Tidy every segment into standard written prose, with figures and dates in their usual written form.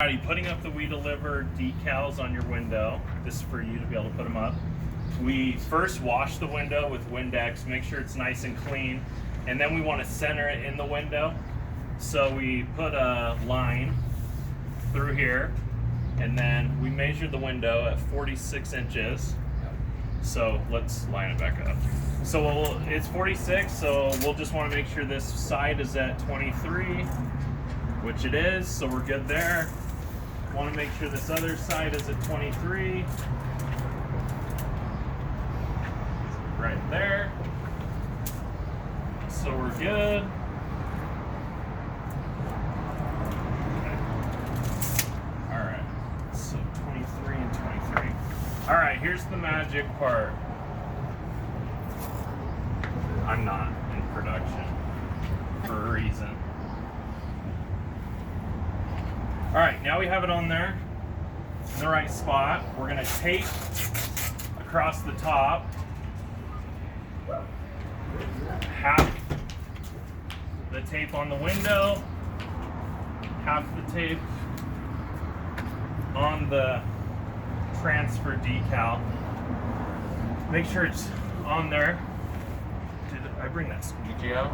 Alrighty, putting up the We Deliver decals on your window. This is for you to be able to put them up. We first wash the window with Windex, make sure it's nice and clean, and then we want to center it in the window. So we put a line through here, and then we measured the window at 46 inches. So let's line it back up. So it's 46, so we'll just want to make sure this side is at 23, which it is, so we're good there. Want to make sure this other side is at 23. Right there. So we're good. Okay. All right. So 23 and 23. All right, here's the magic part. I'm not in production for a reason. All right, now we have it on there in the right spot. We're gonna tape across the top, half the tape on the window, half the tape on the transfer decal. Make sure it's on there. Did I bring that squeegee out?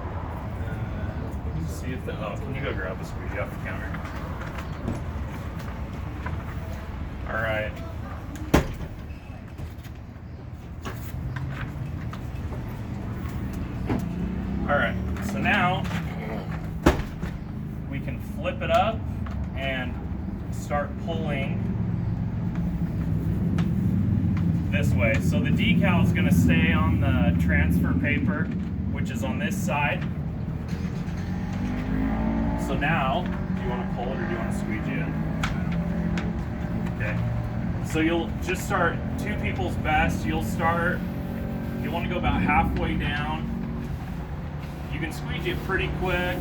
Let me see if can you go grab the squeegee off the counter? All right. All right, so now we can flip it up and start pulling this way. So the decal is going to stay on the transfer paper, which is on this side. So now, do you want to pull it or do you want to squeegee it? Okay. So you'll just start two people's best. You want to go about halfway down. You can squeegee it pretty quick.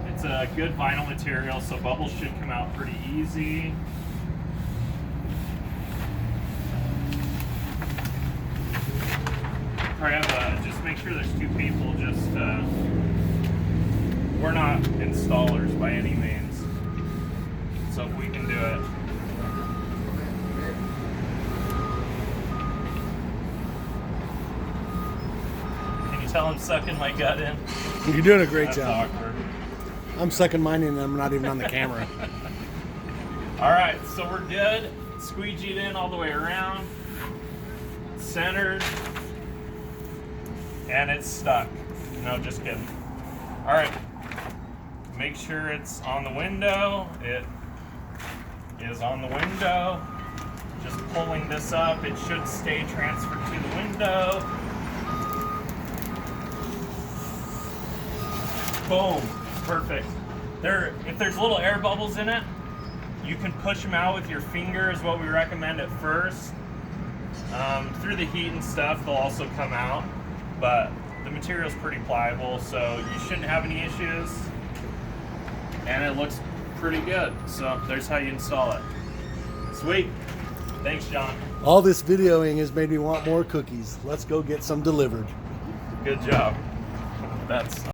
It's a good vinyl material, so bubbles should come out pretty easy. Probably have just make sure there's two people. We're not installers by any means, so if we can do it. Tell I'm sucking my gut in. You're doing a great That's job. Awkward. I'm sucking mine in and I'm not even on the camera. All right, so we're good. Squeegeed in all the way around. Centered. And it's stuck. No, just kidding. All right. Make sure it's on the window. It is on the window. Just pulling this up. It should stay transferred to the window. Boom, perfect. If there's little air bubbles in it, you can push them out with your finger is what we recommend at first. Through the heat and stuff, they'll also come out, but the material's pretty pliable, so you shouldn't have any issues. And it looks pretty good, so there's how you install it. Sweet, thanks John. All this videoing has made me want more cookies. Let's go get some delivered. Good job. That's